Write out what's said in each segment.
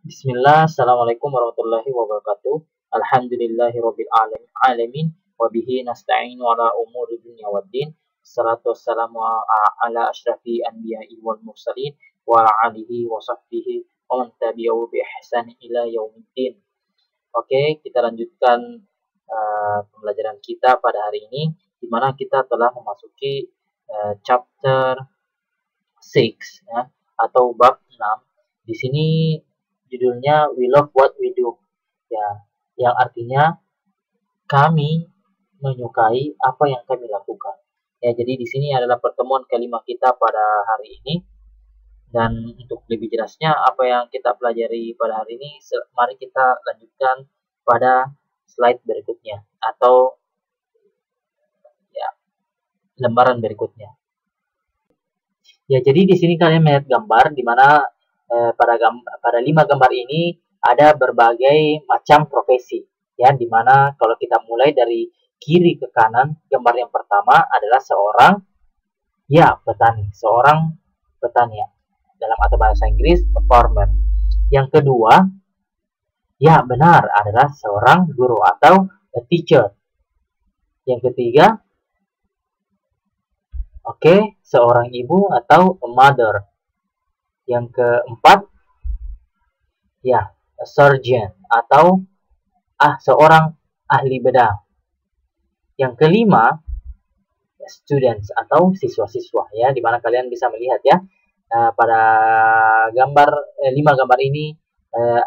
Bismillah, Assalamualaikum warahmatullahi wabarakatuh. Alhamdulillahirabbil alamin wa bihi nasta'inu ala umuri dunya waddin. Salatu wassalamu ala asyrafil anbiya'i wal mursalin wa ala alihi wa sahbihi wa man tabi'ahu bi ihsan ila yaumiddin. Oke, kita lanjutkan pembelajaran kita pada hari ini di mana kita telah memasuki chapter 6 ya, atau bab 6. Di sini judulnya We Love What We Do, ya, yang artinya kami menyukai apa yang kami lakukan. Ya, jadi di sini adalah pertemuan kelima kita pada hari ini. Dan untuk lebih jelasnya apa yang kita pelajari pada hari ini, mari kita lanjutkan pada slide berikutnya atau ya, lembaran berikutnya. Ya, jadi di sini kalian melihat gambar di mana pada 5 gambar ini ada berbagai macam profesi, ya, dimana kalau kita mulai dari kiri ke kanan, gambar yang pertama adalah seorang petani ya, dalam atau bahasa Inggris farmer. Yang kedua, ya benar, adalah seorang guru atau a teacher. Yang ketiga, seorang ibu atau a mother. Yang keempat, ya, a surgeon atau seorang ahli bedah. Yang kelima, students atau siswa-siswa, ya, dimana kalian bisa melihat ya pada gambar 5 gambar ini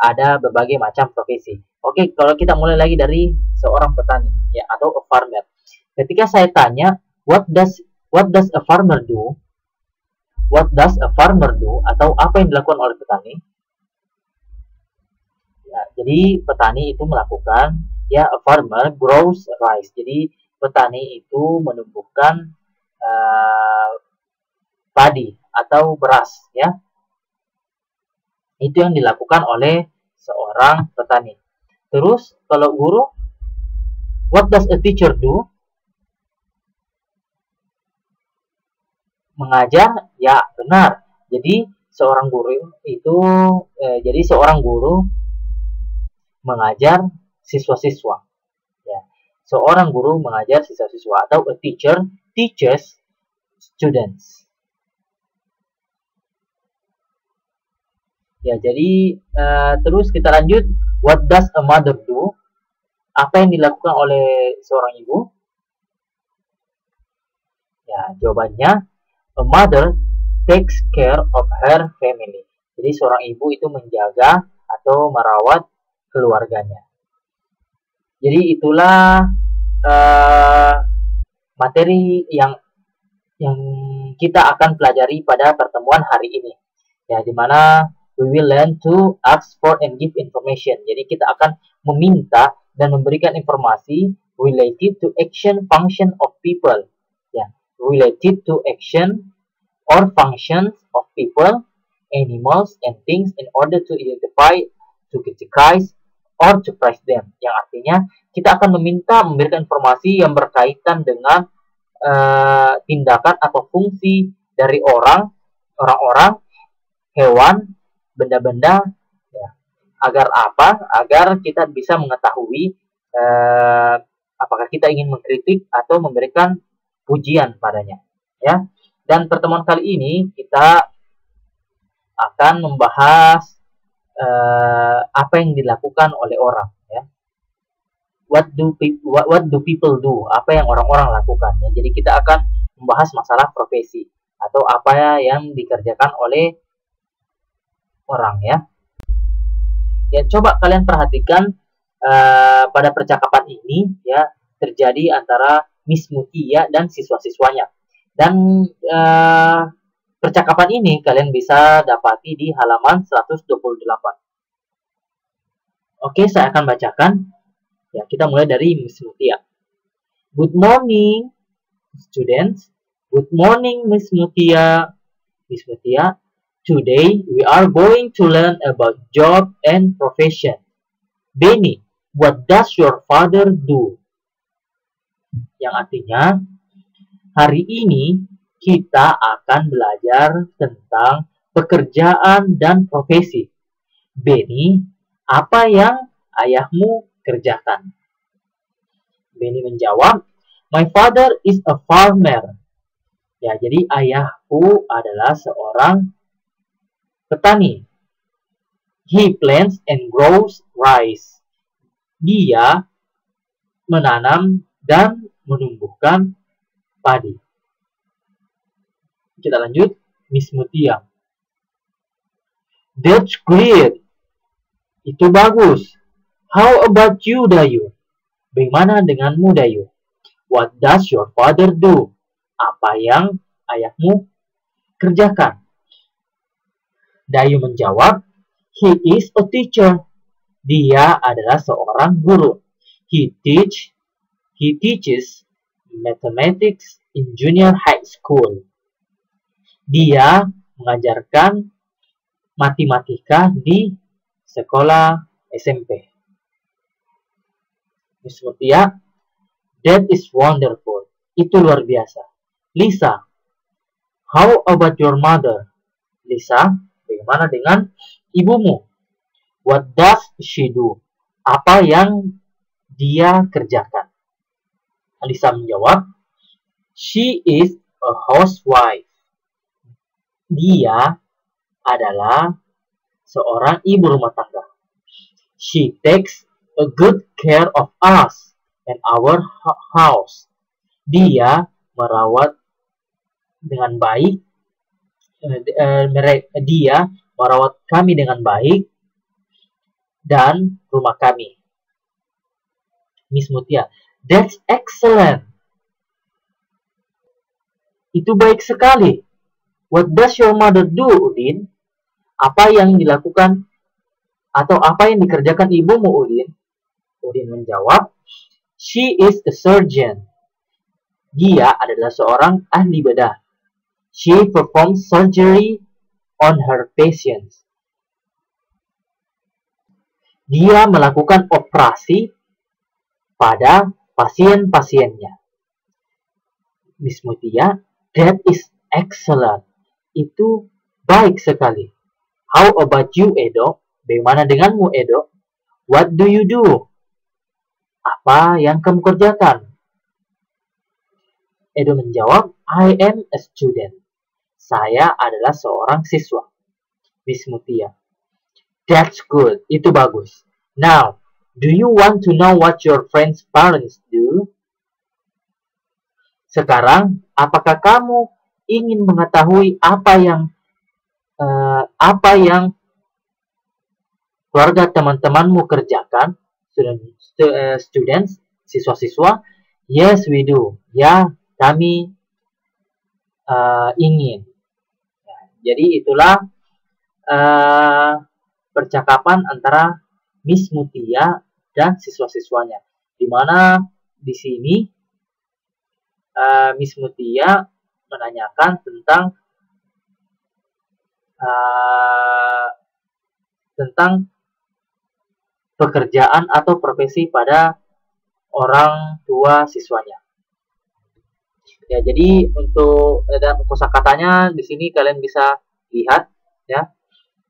ada berbagai macam profesi. Oke, kalau kita mulai lagi dari seorang petani ya atau a farmer. Ketika saya tanya what does a farmer do? What does a farmer do? Atau apa yang dilakukan oleh petani? Ya, jadi petani itu melakukan, ya, a farmer grows rice. Jadi petani itu menumbuhkan padi atau beras, ya. Itu yang dilakukan oleh seorang petani. Terus kalau guru, what does a teacher do? Mengajar, ya benar. Jadi seorang guru mengajar siswa-siswa. Ya. Seorang guru mengajar siswa-siswa atau a teacher teaches students. Ya, jadi terus kita lanjut, what does a mother do? Apa yang dilakukan oleh seorang ibu? Ya, jawabannya a mother takes care of her family. Jadi seorang ibu itu menjaga atau merawat keluarganya. Jadi itulah materi yang kita akan pelajari pada pertemuan hari ini. Ya, dimana we will learn to ask for and give information. Jadi kita akan meminta dan memberikan informasi related to action function of people. Ya, related to action or functions of people, animals, and things in order to identify, to categorize, or to price them. Yang artinya kita akan meminta memberikan informasi yang berkaitan dengan tindakan atau fungsi dari orang-orang, hewan, benda-benda, ya. Agar apa? Agar kita bisa mengetahui apakah kita ingin mengkritik atau memberikan pujian padanya, ya. Dan pertemuan kali ini kita akan membahas apa yang dilakukan oleh orang, ya. What do people do? Apa yang orang-orang lakukan, ya. Jadi kita akan membahas masalah profesi atau apa yang dikerjakan oleh orang, ya. Ya, coba kalian perhatikan pada percakapan ini, ya, terjadi antara Miss Mutia dan siswa-siswanya. Dan percakapan ini kalian bisa dapati di halaman 128. Oke, saya akan bacakan. Ya, kita mulai dari Miss Mutia. Good morning, students. Good morning, Miss Mutia. Miss Mutia, today we are going to learn about job and profession. Benny, what does your father do? Yang artinya, hari ini kita akan belajar tentang pekerjaan dan profesi. Benny, apa yang ayahmu kerjakan? Benny menjawab, my father is a farmer. Ya, jadi ayahku adalah seorang petani. He plants and grows rice. Dia menanam dan menumbuhkan padi. Kita lanjut, Miss Mutia. That's great. Itu bagus. How about you, Dayu? Bagaimana denganmu, Dayu? What does your father do? Apa yang ayahmu kerjakan? Dayu menjawab, he is a teacher. Dia adalah seorang guru. He teaches mathematics in junior high school. Dia mengajarkan matematika di sekolah SMP. Miss Mutia, that is wonderful. Itu luar biasa. Lisa, how about your mother? Lisa, bagaimana dengan ibumu? What does she do? Apa yang dia kerjakan? Lisa menjawab, she is a housewife. Dia adalah seorang ibu rumah tangga. She takes a good care of us and our house. Dia merawat dengan baik. Dia merawat kami dengan baik dan rumah kami. Miss Mutia, that's excellent. Itu baik sekali. What does your mother do, Udin? Apa yang dilakukan atau apa yang dikerjakan ibumu, Udin? Udin menjawab, she is a surgeon. Dia adalah seorang ahli bedah. She performs surgery on her patients. Dia melakukan operasi pada pasien-pasiennya. Miss Mutia, that is excellent. Itu baik sekali. How about you, Edo? Bagaimana denganmu, Edo? What do you do? Apa yang kamu kerjakan? Edo menjawab, I am a student. Saya adalah seorang siswa. Miss Mutia, that's good. Itu bagus. Now, do you want to know what your friends' parents do? Sekarang, apakah kamu ingin mengetahui apa yang keluarga teman-temanmu kerjakan? Students, siswa-siswa. Yes, we do. Ya, kami ingin. Jadi itulah percakapan antara Miss Mutia dan siswa-siswanya. Di mana di sini Miss Mutia menanyakan tentang pekerjaan atau profesi pada orang tua siswanya. Ya, jadi untuk dan kosakatanya di sini kalian bisa lihat ya,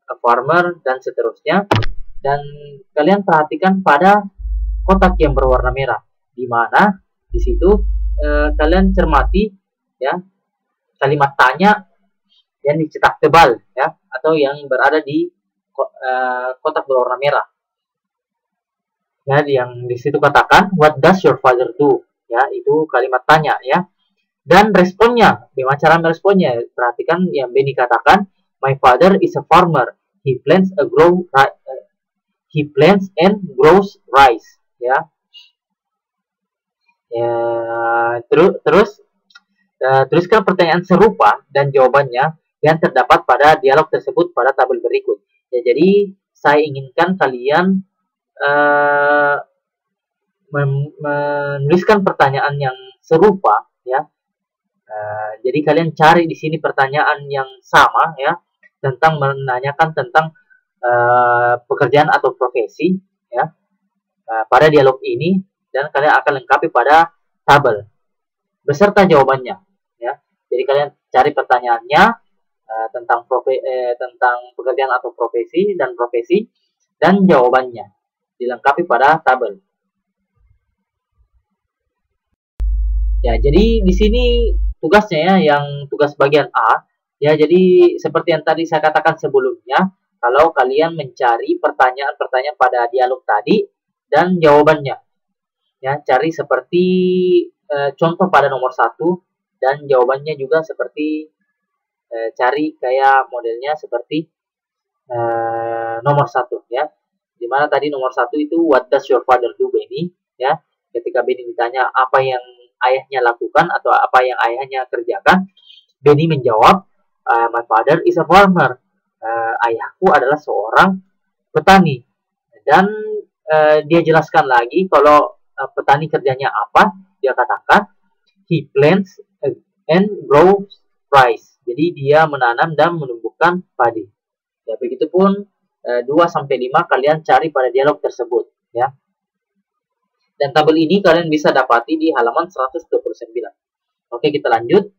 a farmer dan seterusnya, dan kalian perhatikan pada kotak yang berwarna merah, di mana di situ kalian cermati ya kalimat tanya yang dicetak tebal ya, atau yang berada di kotak berwarna merah. Ya, yang di situ katakan what does your father do? Ya, itu kalimat tanya ya. Dan responnya, bagaimana cara meresponnya? Perhatikan yang Benny katakan, my father is a farmer. He plants and grows rice. Ya. Tuliskan pertanyaan serupa dan jawabannya yang terdapat pada dialog tersebut pada tabel berikut. Ya, jadi saya inginkan kalian menuliskan pertanyaan yang serupa ya. Jadi kalian cari di sini pertanyaan yang sama ya, tentang menanyakan tentang pekerjaan atau profesi ya pada dialog ini, dan kalian akan lengkapi pada tabel beserta jawabannya ya. Jadi kalian cari pertanyaannya tentang pekerjaan atau profesi dan profesi, dan jawabannya dilengkapi pada tabel. Ya, jadi di sini tugasnya ya, yang tugas bagian A, ya, jadi seperti yang tadi saya katakan sebelumnya, kalau kalian mencari pertanyaan-pertanyaan pada dialog tadi dan jawabannya, ya, cari seperti contoh pada nomor 1 dan jawabannya juga seperti cari kayak modelnya seperti nomor 1 ya. Dimana tadi nomor 1 itu what does your father do, Benny, ya. Ketika Benny ditanya apa yang ayahnya lakukan atau apa yang ayahnya kerjakan, Benny menjawab, my father is a farmer. Ayahku adalah seorang petani. Dan dia jelaskan lagi kalau petani kerjanya apa. Dia katakan he plants and grows rice. Jadi dia menanam dan menumbuhkan padi. Ya, begitupun 2-5 kalian cari pada dialog tersebut, ya. Dan tabel ini kalian bisa dapati di halaman 129. Oke, kita lanjut.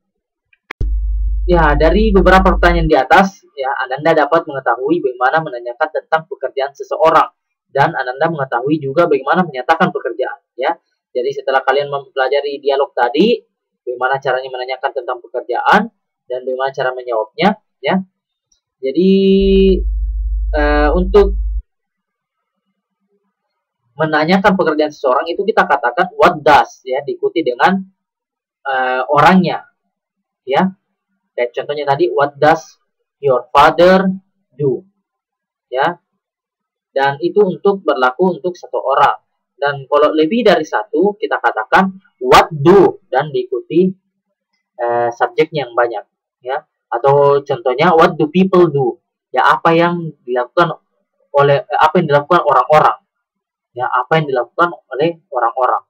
Ya, dari beberapa pertanyaan di atas, ya, Ananda dapat mengetahui bagaimana menanyakan tentang pekerjaan seseorang, dan Ananda mengetahui juga bagaimana menyatakan pekerjaan, ya. Jadi setelah kalian mempelajari dialog tadi, bagaimana caranya menanyakan tentang pekerjaan dan bagaimana cara menjawabnya, ya. Jadi untuk menanyakan pekerjaan seseorang itu kita katakan what does, ya, diikuti dengan orangnya, ya. Kayak contohnya tadi what does your father do, ya. Dan itu untuk berlaku untuk satu orang. Dan kalau lebih dari satu kita katakan what do dan diikuti subjeknya yang banyak, ya. Atau contohnya what do people do, ya, apa yang dilakukan orang-orang, ya, apa yang dilakukan oleh orang-orang.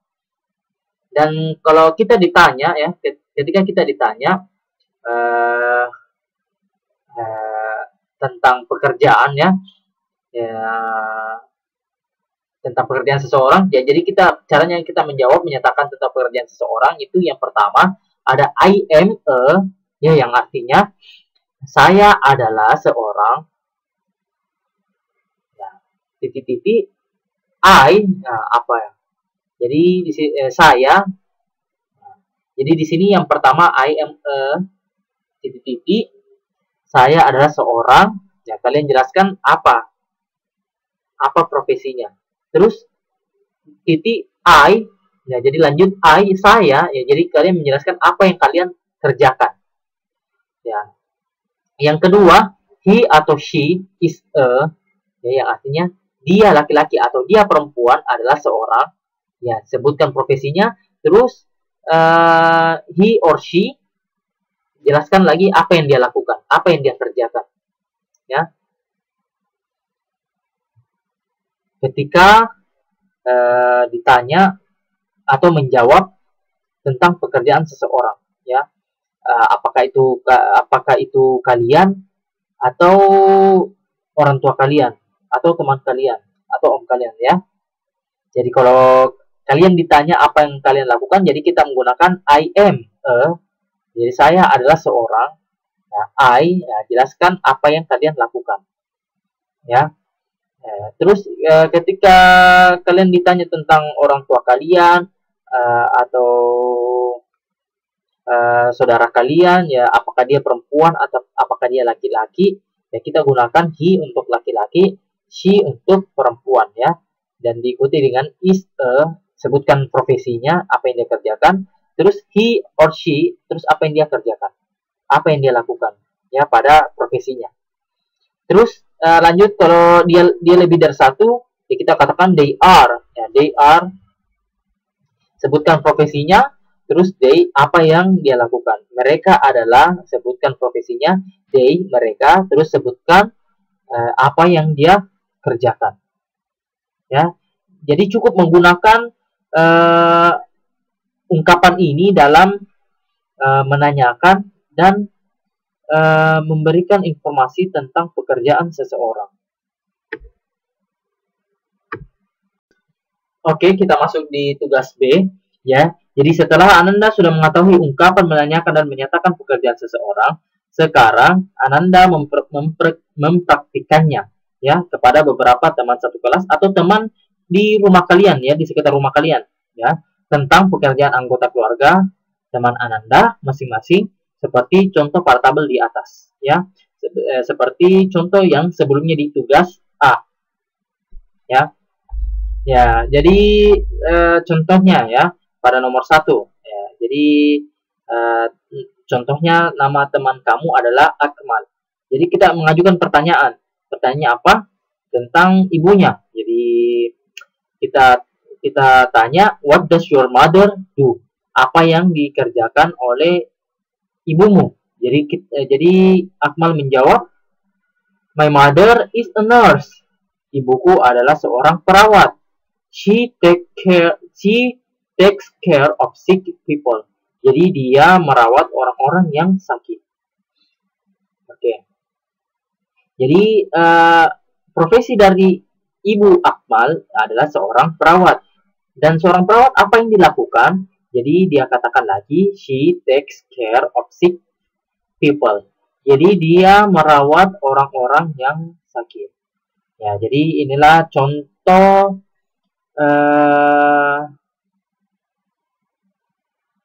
Dan kalau kita ditanya, ya, ketika kita ditanya tentang pekerjaan, ya, tentang pekerjaan seseorang, ya, jadi caranya kita menjawab menyatakan tentang pekerjaan seseorang itu yang pertama ada I am a, ya, yang artinya saya adalah seorang, ya, titik-titik I, nah, apa ya? Jadi di sini saya. Jadi di sini yang pertama I am a titik-titik saya adalah seorang. Ya, kalian jelaskan apa profesinya. Terus titik I. Ya, jadi lanjut I saya. Ya, jadi kalian menjelaskan apa yang kalian kerjakan. Ya. Yang kedua he atau she is a, ya, yang artinya dia laki-laki atau dia perempuan adalah seorang, ya, sebutkan profesinya. Terus he or she, jelaskan lagi apa yang dia lakukan, apa yang dia kerjakan, ya. Ketika ditanya atau menjawab tentang pekerjaan seseorang, ya, apakah itu kalian atau orang tua kalian atau teman kalian atau om kalian, ya. Jadi kalau kalian ditanya apa yang kalian lakukan, jadi kita menggunakan I am a, jadi saya adalah seorang, ya, I, ya, jelaskan apa yang kalian lakukan, ya. Terus ketika kalian ditanya tentang orang tua kalian atau saudara kalian, ya, apakah dia perempuan atau apakah dia laki-laki, ya, kita gunakan he untuk laki-laki, she untuk perempuan, ya, dan diikuti dengan is a, sebutkan profesinya, apa yang dia kerjakan, terus he or she, terus apa yang dia kerjakan, apa yang dia lakukan, ya, pada profesinya. Terus lanjut kalau dia lebih dari satu, ya, kita katakan they are, ya, they are, sebutkan profesinya, terus they, apa yang dia lakukan, mereka adalah, sebutkan profesinya, they, mereka, terus sebutkan apa yang dia kerjakan, ya. Jadi cukup menggunakan ungkapan ini dalam menanyakan dan memberikan informasi tentang pekerjaan seseorang. Oke, kita masuk di tugas B, ya. Jadi setelah Ananda sudah mengetahui ungkapan menanyakan dan menyatakan pekerjaan seseorang, sekarang Ananda mempraktikannya. ya kepada beberapa teman satu kelas atau teman di rumah kalian ya, di sekitar rumah kalian ya, tentang pekerjaan anggota keluarga teman Ananda masing-masing seperti contoh pada tabel di atas ya. Seperti contoh yang sebelumnya di tugas A ya. Ya, jadi contohnya ya pada nomor 1 ya. Jadi contohnya nama teman kamu adalah Akmal. Jadi kita mengajukan pertanyaan. Pertanyaan apa? Tentang ibunya. Jadi kita tanya, what does your mother do? Apa yang dikerjakan oleh ibumu? Jadi Akmal menjawab, my mother is a nurse. Ibuku adalah seorang perawat. She takes care of sick people. Jadi dia merawat orang-orang yang sakit. Oke. Jadi profesi dari Ibu Akmal adalah seorang perawat. Dan seorang perawat apa yang dilakukan? Jadi dia katakan lagi, she takes care of sick people. Jadi dia merawat orang-orang yang sakit. Ya, jadi inilah contoh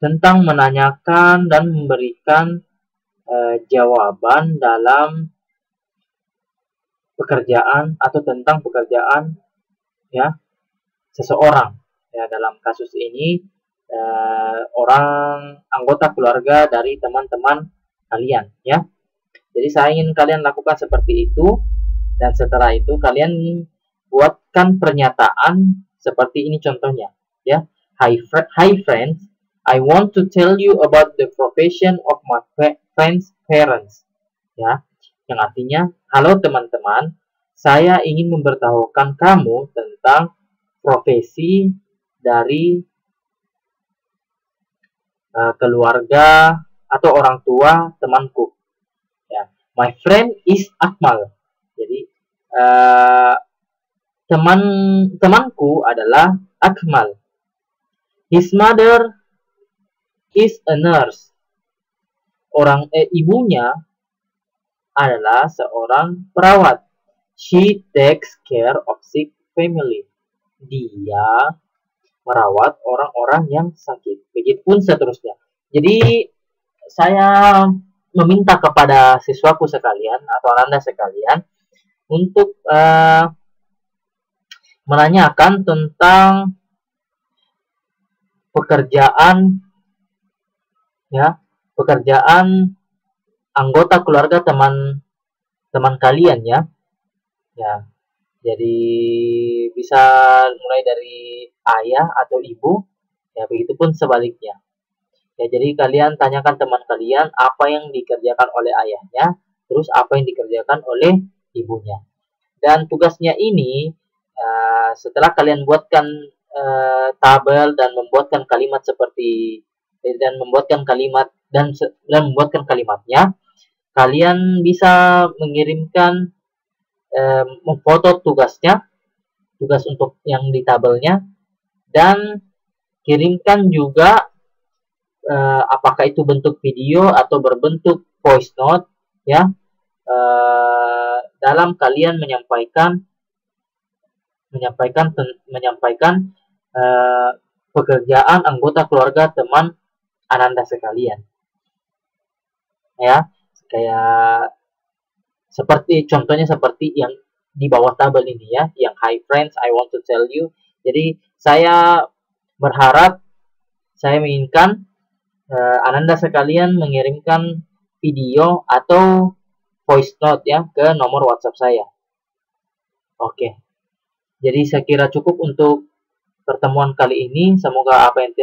tentang menanyakan dan memberikan jawaban dalam pekerjaan atau tentang pekerjaan ya seseorang. Ya, dalam kasus ini orang anggota keluarga dari teman-teman kalian ya. Jadi saya ingin kalian lakukan seperti itu, dan setelah itu kalian buatkan pernyataan seperti ini contohnya ya. Hi friends, I want to tell you about the profession of my friend's parents ya, yang artinya halo teman-teman, saya ingin memberitahukan kamu tentang profesi dari keluarga atau orang tua temanku ya. My friend is Akmal. Jadi temanku adalah Akmal. His mother is a nurse. Ibunya adalah seorang perawat. She takes care of sick family. Dia merawat orang-orang yang sakit. Begitupun seterusnya. Jadi saya meminta kepada siswaku sekalian atau Anda sekalian untuk menanyakan tentang pekerjaan ya, pekerjaan anggota keluarga teman kalian ya. Ya. Jadi bisa mulai dari ayah atau ibu ya, begitupun sebaliknya. Ya, jadi kalian tanyakan teman kalian apa yang dikerjakan oleh ayahnya, terus apa yang dikerjakan oleh ibunya. Dan tugasnya ini setelah kalian buatkan tabel dan membuatkan kalimat membuatkan kalimatnya, kalian bisa mengirimkan memfoto tugas untuk yang di tabelnya, dan kirimkan juga apakah itu bentuk video atau berbentuk voice note ya, dalam kalian menyampaikan pekerjaan anggota keluarga teman Ananda sekalian ya, kayak contohnya seperti yang di bawah tabel ini ya, yang hi friends, I want to tell you. Jadi saya menginginkan Ananda sekalian mengirimkan video atau voice note ya ke nomor WhatsApp saya. Oke. Jadi saya kira cukup untuk pertemuan kali ini. Semoga apa yang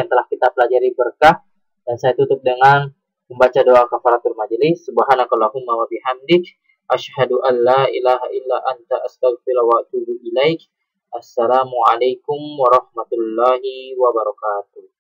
telah kita pelajari berkah, dan saya tutup dengan membaca doa kafaratul majelis. Subhanakallahumma wa bihamdik, asyhadu an la ilaha illa anta, astaghfiruka wa atubu ilaik. Assalamualaikum warahmatullahi wabarakatuh.